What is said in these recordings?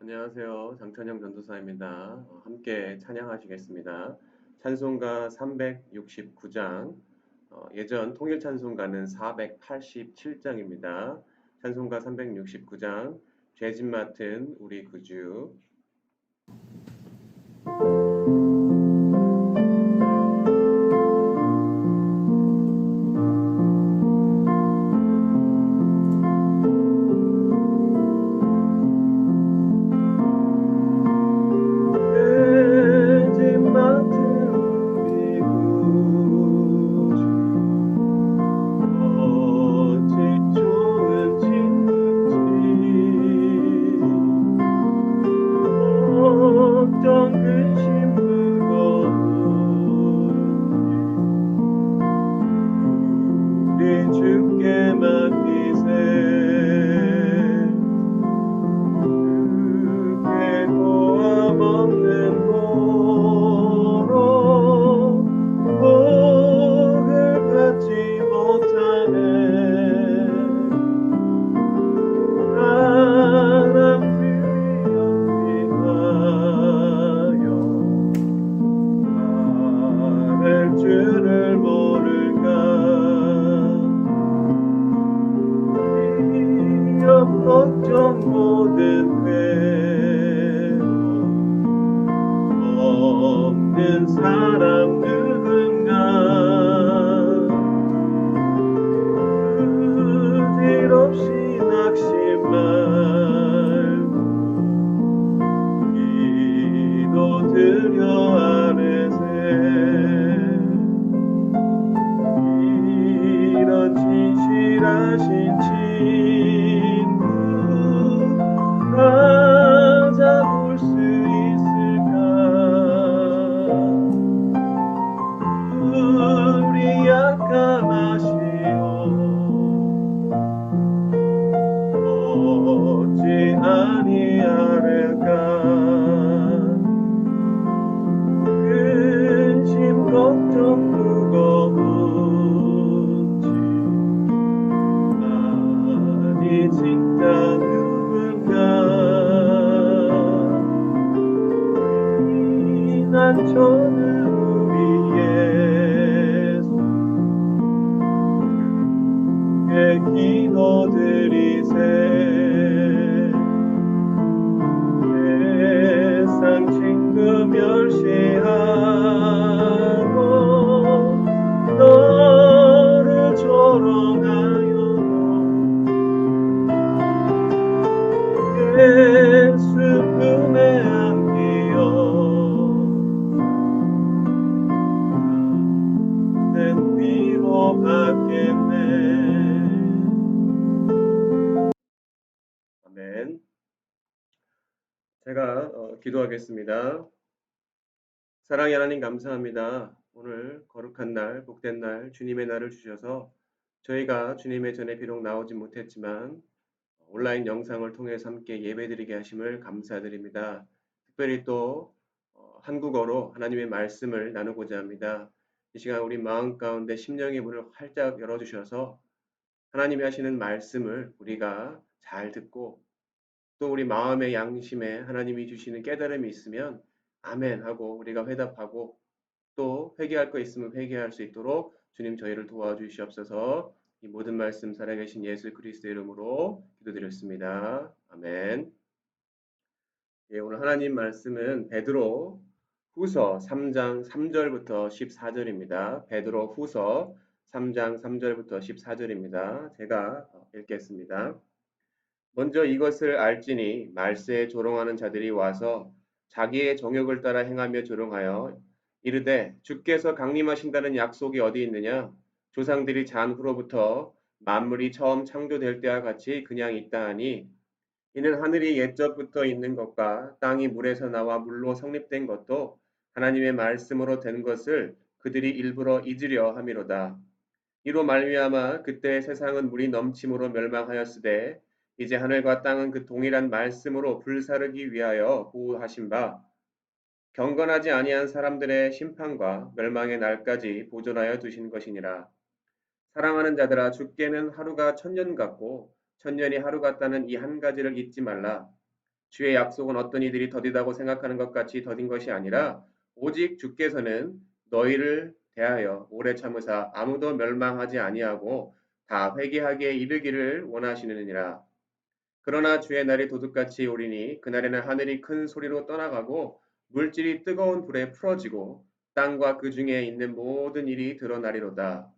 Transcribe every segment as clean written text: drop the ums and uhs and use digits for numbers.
안녕하세요. 장천영 전도사입니다. 함께 찬양하시겠습니다. 찬송가 369장, 예전 통일 찬송가는 487장입니다. 찬송가 369장, 죄짐 맡은 우리 구주. 죄짐 맡은 우리 구주, 어찌 좋은 친구지. 걱정 근심 무거운지 우리 주께 맡기세. 주께 고함 없는 도로 복을 받지 못하네. 사람들이 어찌하여 말할 줄을 모를까. 위험 걱정 모든 괴로움 없는 사람 누군가. 그질 없이 낙심 말고 기도드려 아뢰세. 이런 진실하신 친구 찾아볼 수 있을까. 우리 약함하시오 어찌 아니하려까. 근심 걱정 무거운지 아니 진짜 누군가. 피난처는 우리 예수 주께 기도드리세. 세상 친구 멸시하고 너를 조롱하여도 예수 품에 안기어 내 위로 받겠네. 아멘. 제가 기도하겠습니다. 사랑의 하나님 감사합니다. 오늘 거룩한 날, 복된 날, 주님의 날을 주셔서 저희가 주님의 전에 비록 나오지 못했지만 온라인 영상을 통해서 함께 예배드리게 하심을 감사드립니다. 특별히 또 한국어로 하나님의 말씀을 나누고자 합니다. 이 시간 우리 마음 가운데 심령의 문을 활짝 열어주셔서 하나님이 하시는 말씀을 우리가 잘 듣고 또 우리 마음의 양심에 하나님이 주시는 깨달음이 있으면 아멘 하고 우리가 회답하고 또 회개할 거 있으면 회개할 수 있도록 주님 저희를 도와주시옵소서. 이 모든 말씀 살아계신 예수 그리스도의 이름으로 기도드렸습니다. 아멘. 예, 오늘 하나님 말씀은 베드로 후서 3장 3절부터 14절입니다. 베드로 후서 3장 3절부터 14절입니다. 제가 읽겠습니다. 먼저 이것을 알지니 말세에 조롱하는 자들이 와서 자기의 정욕을 따라 행하며 조롱하여 이르되 주께서 강림하신다는 약속이 어디 있느냐? 조상들이 잔 후로부터 만물이 처음 창조될 때와 같이 그냥 있다 하니 이는 하늘이 옛적부터 있는 것과 땅이 물에서 나와 물로 성립된 것도 하나님의 말씀으로 된 것을 그들이 일부러 잊으려 함이로다. 이로 말미암아 그때 세상은 물이 넘침으로 멸망하였으되 이제 하늘과 땅은 그 동일한 말씀으로 불사르기 위하여 보호하신 바 경건하지 아니한 사람들의 심판과 멸망의 날까지 보존하여 두신 것이니라. 사랑하는 자들아 주께는 하루가 천년 같고 천년이 하루 같다는 이 한 가지를 잊지 말라. 주의 약속은 어떤 이들이 더디다고 생각하는 것 같이 더딘 것이 아니라 오직 주께서는 너희를 대하여 오래 참으사 아무도 멸망하지 아니하고 다 회개하기에 이르기를 원하시느니라. 그러나 주의 날이 도둑같이 오리니 그날에는 하늘이 큰 소리로 떠나가고 물질이 뜨거운 불에 풀어지고 땅과 그 중에 있는 모든 일이 드러나리로다.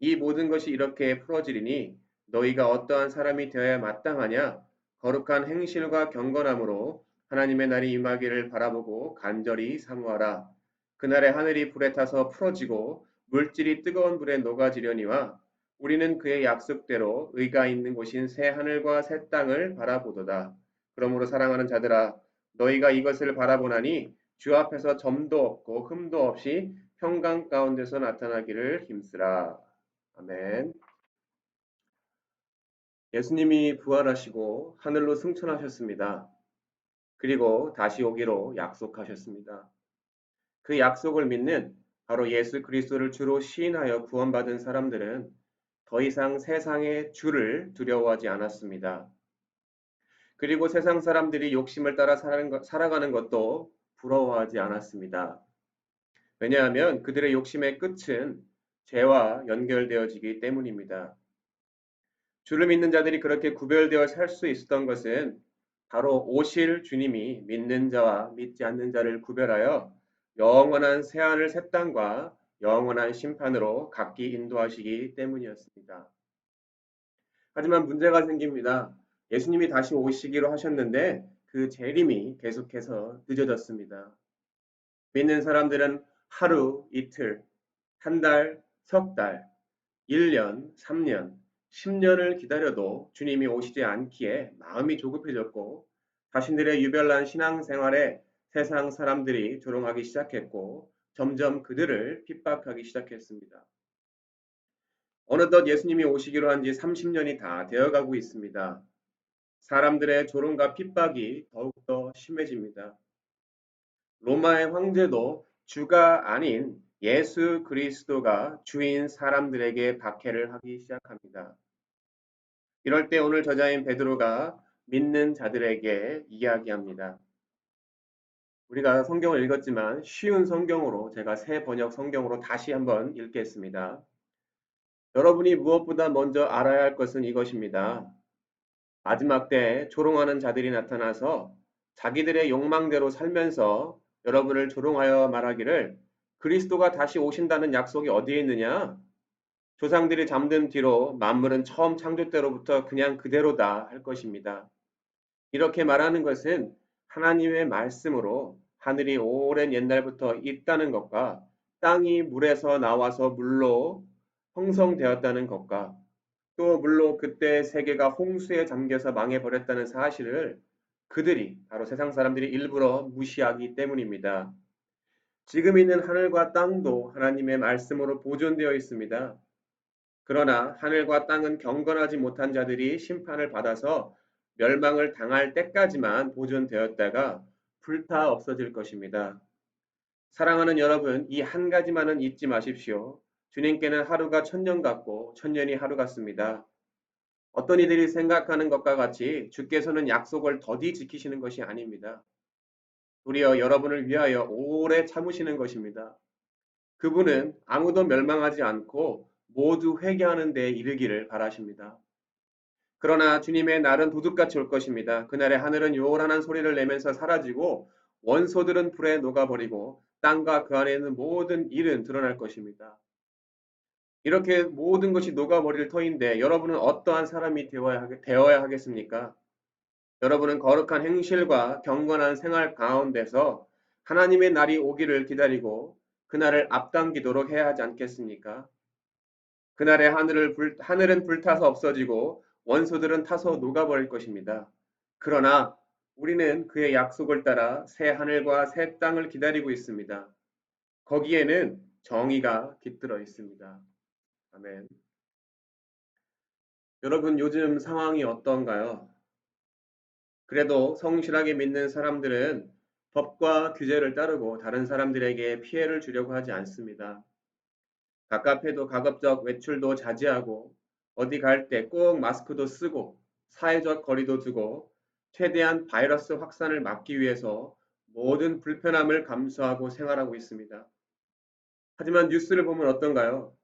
이 모든 것이 이렇게 풀어지리니 너희가 어떠한 사람이 되어야 마땅하냐? 거룩한 행실과 경건함으로 하나님의 날이 임하기를 바라보고 간절히 사모하라. 그날에 하늘이 불에 타서 풀어지고 물질이 뜨거운 불에 녹아지려니와 우리는 그의 약속대로 의가 있는 곳인 새 하늘과 새 땅을 바라보도다. 그러므로 사랑하는 자들아, 너희가 이것을 바라보나니 주 앞에서 점도 없고 흠도 없이 평강 가운데서 나타나기를 힘쓰라. 아멘. 예수님이 부활하시고 하늘로 승천하셨습니다. 그리고 다시 오기로 약속하셨습니다. 그 약속을 믿는 바로 예수 그리스도를 주로 시인하여 구원받은 사람들은 더 이상 세상의 주를 두려워하지 않았습니다. 그리고 세상 사람들이 욕심을 따라 살아가는 것도 부러워하지 않았습니다. 왜냐하면 그들의 욕심의 끝은 죄와 연결되어지기 때문입니다. 주를 믿는 자들이 그렇게 구별되어 살 수 있었던 것은 바로 오실 주님이 믿는 자와 믿지 않는 자를 구별하여 영원한 새하늘 새 땅과 영원한 심판으로 각기 인도하시기 때문이었습니다. 하지만 문제가 생깁니다. 예수님이 다시 오시기로 하셨는데 그 재림이 계속해서 늦어졌습니다. 믿는 사람들은 하루, 이틀, 한 달, 석 달, 1년, 3년, 10년을 기다려도 주님이 오시지 않기에 마음이 조급해졌고 자신들의 유별난 신앙생활에 세상 사람들이 조롱하기 시작했고 점점 그들을 핍박하기 시작했습니다. 어느덧 예수님이 오시기로 한 지 30년이 다 되어가고 있습니다. 사람들의 조롱과 핍박이 더욱더 심해집니다. 로마의 황제도 주가 아닌 예수 그리스도가 주인 사람들에게 박해를 하기 시작합니다. 이럴 때 오늘 저자인 베드로가 믿는 자들에게 이야기합니다. 우리가 성경을 읽었지만 쉬운 성경으로 제가 새 번역 성경으로 다시 한번 읽겠습니다. 여러분이 무엇보다 먼저 알아야 할 것은 이것입니다. 마지막 때 조롱하는 자들이 나타나서 자기들의 욕망대로 살면서 여러분을 조롱하여 말하기를 그리스도가 다시 오신다는 약속이 어디에 있느냐? 조상들이 잠든 뒤로 만물은 처음 창조 때로부터 그냥 그대로다 할 것입니다. 이렇게 말하는 것은 하나님의 말씀으로 하늘이 오랜 옛날부터 있다는 것과 땅이 물에서 나와서 물로 형성되었다는 것과 또 물로 그때 세계가 홍수에 잠겨서 망해버렸다는 사실을 그들이 바로 세상 사람들이 일부러 무시하기 때문입니다. 지금 있는 하늘과 땅도 하나님의 말씀으로 보존되어 있습니다. 그러나 하늘과 땅은 경건하지 못한 자들이 심판을 받아서 멸망을 당할 때까지만 보존되었다가 불타 없어질 것입니다. 사랑하는 여러분, 이 한 가지만은 잊지 마십시오. 주님께는 하루가 천년 같고 천년이 하루 같습니다. 어떤 이들이 생각하는 것과 같이 주께서는 약속을 더디 지키시는 것이 아닙니다. 도리어 여러분을 위하여 오래 참으시는 것입니다. 그분은 아무도 멸망하지 않고 모두 회개하는 데 이르기를 바라십니다. 그러나 주님의 날은 도둑같이 올 것입니다. 그날에 하늘은 요란한 소리를 내면서 사라지고 원소들은 불에 녹아버리고 땅과 그 안에 있는 모든 일은 드러날 것입니다. 이렇게 모든 것이 녹아버릴 터인데 여러분은 어떠한 사람이 되어야 하겠습니까? 여러분은 거룩한 행실과 경건한 생활 가운데서 하나님의 날이 오기를 기다리고 그날을 앞당기도록 해야 하지 않겠습니까? 그날에 하늘은 불타서 없어지고 원소들은 타서 녹아버릴 것입니다. 그러나 우리는 그의 약속을 따라 새 하늘과 새 땅을 기다리고 있습니다. 거기에는 정의가 깃들어 있습니다. 아멘. 여러분 요즘 상황이 어떤가요? 그래도 성실하게 믿는 사람들은 법과 규제를 따르고 다른 사람들에게 피해를 주려고 하지 않습니다. 가깝해도 가급적 외출도 자제하고 어디 갈 때 꼭 마스크도 쓰고 사회적 거리도 두고 최대한 바이러스 확산을 막기 위해서 모든 불편함을 감수하고 생활하고 있습니다. 하지만 뉴스를 보면 어떤가요?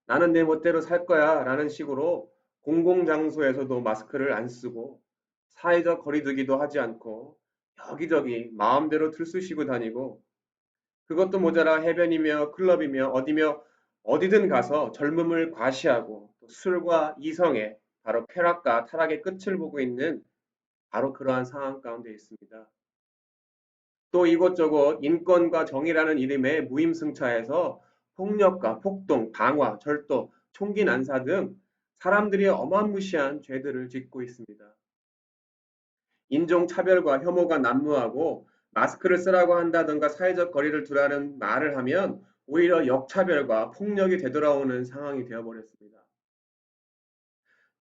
나는 내 멋대로 살 거야 라는 식으로 공공장소에서도 마스크를 안 쓰고 사회적 거리두기도 하지 않고 여기저기 마음대로 들쑤시고 다니고 그것도 모자라 해변이며 클럽이며 어디며 어디든 가서 젊음을 과시하고 또 술과 이성의 바로 쾌락과 타락의 끝을 보고 있는 바로 그러한 상황 가운데 있습니다. 또 이곳저곳 인권과 정의라는 이름의 무임승차에서 폭력과 폭동, 방화, 절도, 총기 난사 등 사람들이 어마무시한 죄들을 짓고 있습니다. 인종차별과 혐오가 난무하고 마스크를 쓰라고 한다든가 사회적 거리를 두라는 말을 하면 오히려 역차별과 폭력이 되돌아오는 상황이 되어버렸습니다.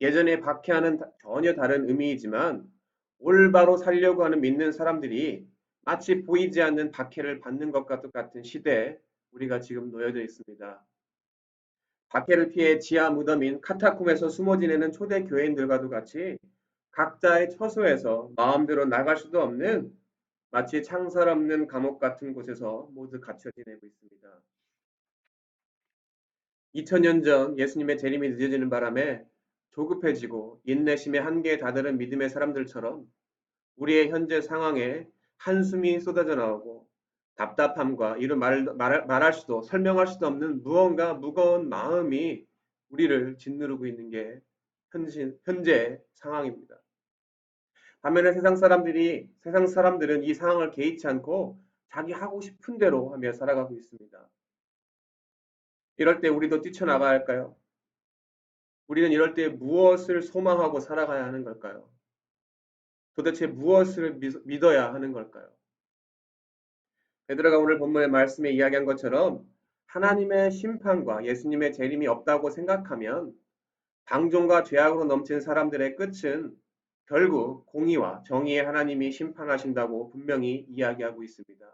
예전에 박해하는 전혀 다른 의미이지만 올바로 살려고 하는 믿는 사람들이 마치 보이지 않는 박해를 받는 것과 똑같은 시대에 우리가 지금 놓여져 있습니다. 박해를 피해 지하 무덤인 카타콤에서 숨어 지내는 초대 교인들과도 같이 각자의 처소에서 마음대로 나갈 수도 없는 마치 창살 없는 감옥 같은 곳에서 모두 갇혀 지내고 있습니다. 2000년 전 예수님의 재림이 늦어지는 바람에 조급해지고 인내심의 한계에 다다른 믿음의 사람들처럼 우리의 현재 상황에 한숨이 쏟아져 나오고 답답함과 이루 말할 수도 설명할 수도 없는 무언가 무거운 마음이 우리를 짓누르고 있는 게 현재 상황입니다. 반면에 세상 사람들은 이 상황을 개의치 않고 자기 하고 싶은 대로 하며 살아가고 있습니다. 이럴 때 우리도 뛰쳐나가야 할까요? 우리는 이럴 때 무엇을 소망하고 살아가야 하는 걸까요? 도대체 무엇을 믿어야 하는 걸까요? 베드로가 오늘 본문의 말씀에 이야기한 것처럼 하나님의 심판과 예수님의 재림이 없다고 생각하면 방종과 죄악으로 넘친 사람들의 끝은 결국 공의와 정의의 하나님이 심판하신다고 분명히 이야기하고 있습니다.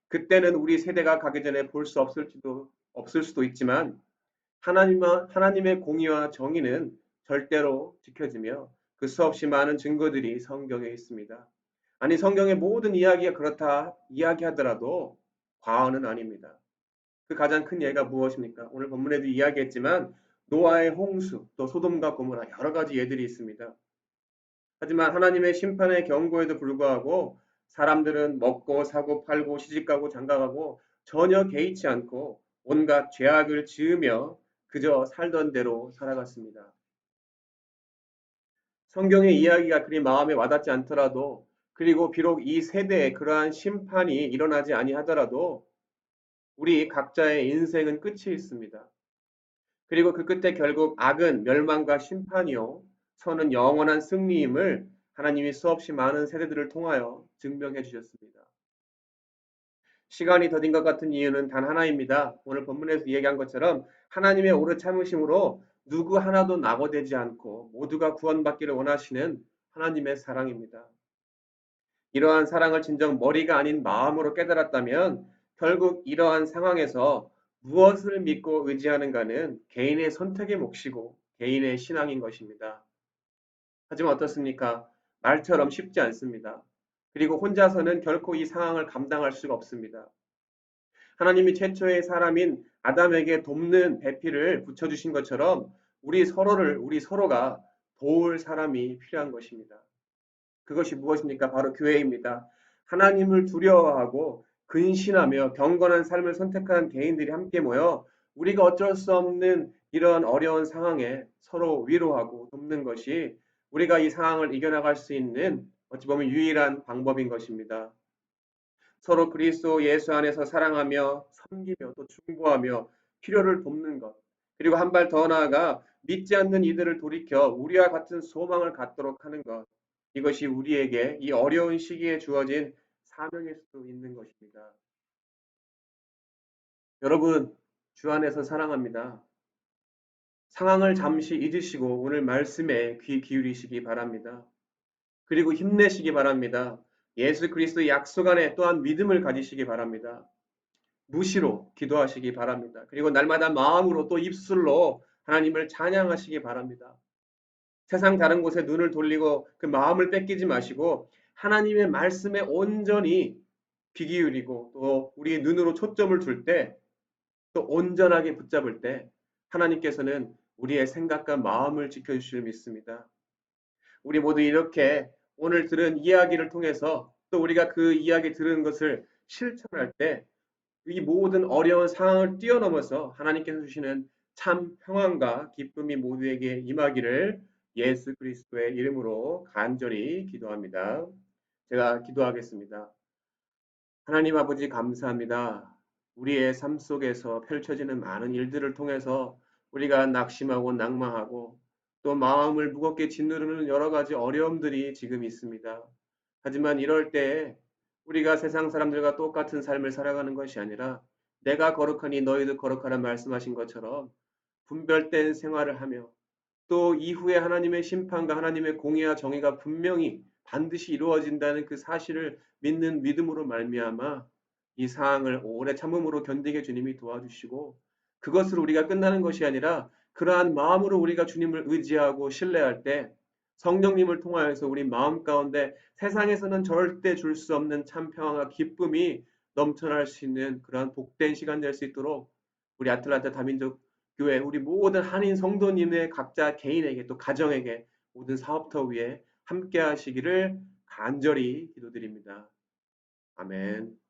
그때는 우리 세대가 가기 전에 볼 수 없을 수도 있지만 하나님의 공의와 정의는 절대로 지켜지며 그 수없이 많은 증거들이 성경에 있습니다. 아니 성경의 모든 이야기가 그렇다 이야기하더라도 과언은 아닙니다. 그 가장 큰 예가 무엇입니까? 오늘 본문에도 이야기했지만 노아의 홍수, 또 소돔과 고모라 여러 가지 예들이 있습니다. 하지만 하나님의 심판의 경고에도 불구하고 사람들은 먹고 사고 팔고 시집가고 장가가고 전혀 개의치 않고 온갖 죄악을 지으며 그저 살던 대로 살아갔습니다. 성경의 이야기가 그리 마음에 와닿지 않더라도 그리고 비록 이 세대에 그러한 심판이 일어나지 아니하더라도 우리 각자의 인생은 끝이 있습니다. 그리고 그 끝에 결국 악은 멸망과 심판이요 선은 영원한 승리임을 하나님이 수없이 많은 세대들을 통하여 증명해 주셨습니다. 시간이 더딘 것 같은 이유는 단 하나입니다. 오늘 본문에서 얘기한 것처럼 하나님의 오래 참으심으로 누구 하나도 낙오되지 않고 모두가 구원받기를 원하시는 하나님의 사랑입니다. 이러한 사랑을 진정 머리가 아닌 마음으로 깨달았다면 결국 이러한 상황에서 무엇을 믿고 의지하는가는 개인의 선택의 몫이고 개인의 신앙인 것입니다. 하지만 어떻습니까? 말처럼 쉽지 않습니다. 그리고 혼자서는 결코 이 상황을 감당할 수가 없습니다. 하나님이 최초의 사람인 아담에게 돕는 배필을 붙여주신 것처럼 우리 서로가 도울 사람이 필요한 것입니다. 그것이 무엇입니까? 바로 교회입니다. 하나님을 두려워하고 근신하며 경건한 삶을 선택한 개인들이 함께 모여 우리가 어쩔 수 없는 이런 어려운 상황에 서로 위로하고 돕는 것이 우리가 이 상황을 이겨나갈 수 있는 어찌 보면 유일한 방법인 것입니다. 서로 그리스도 예수 안에서 사랑하며 섬기며 또 중보하며 필요를 돕는 것. 그리고 한 발 더 나아가 믿지 않는 이들을 돌이켜 우리와 같은 소망을 갖도록 하는 것. 이것이 우리에게 이 어려운 시기에 주어진 사명일 수도 있는 것입니다. 여러분, 주 안에서 사랑합니다. 상황을 잠시 잊으시고 오늘 말씀에 귀 기울이시기 바랍니다. 그리고 힘내시기 바랍니다. 예수 그리스도의 약속 안에 또한 믿음을 가지시기 바랍니다. 무시로 기도하시기 바랍니다. 그리고 날마다 마음으로 또 입술로 하나님을 찬양하시기 바랍니다. 세상 다른 곳에 눈을 돌리고 그 마음을 뺏기지 마시고 하나님의 말씀에 온전히 귀 기울이고 또 우리의 눈으로 초점을 둘 때 또 온전하게 붙잡을 때 하나님께서는 우리의 생각과 마음을 지켜주실 믿습니다. 우리 모두 이렇게 오늘 들은 이야기를 통해서 또 우리가 그 이야기 들은 것을 실천할 때 이 모든 어려운 상황을 뛰어넘어서 하나님께서 주시는 참 평안과 기쁨이 모두에게 임하기를 예수 그리스도의 이름으로 간절히 기도합니다. 제가 기도하겠습니다. 하나님 아버지 감사합니다. 우리의 삶 속에서 펼쳐지는 많은 일들을 통해서 우리가 낙심하고 낭망하고 또 마음을 무겁게 짓누르는 여러 가지 어려움들이 지금 있습니다. 하지만 이럴 때에 우리가 세상 사람들과 똑같은 삶을 살아가는 것이 아니라 내가 거룩하니 너희도 거룩하라 말씀하신 것처럼 분별된 생활을 하며 또 이후에 하나님의 심판과 하나님의 공의와 정의가 분명히 반드시 이루어진다는 그 사실을 믿는 믿음으로 말미암아 이 상황을 오래 참음으로 견디게 주님이 도와주시고 그것으로 우리가 끝나는 것이 아니라 그러한 마음으로 우리가 주님을 의지하고 신뢰할 때 성령님을 통하여서 우리 마음 가운데 세상에서는 절대 줄 수 없는 참 평안과 기쁨이 넘쳐날 수 있는 그러한 복된 시간 될 수 있도록 우리 아틀란타 다민족 교회 우리 모든 한인 성도님의 각자 개인에게 또 가정에게 모든 사업터 위에 함께 하시기를 간절히 기도드립니다. 아멘.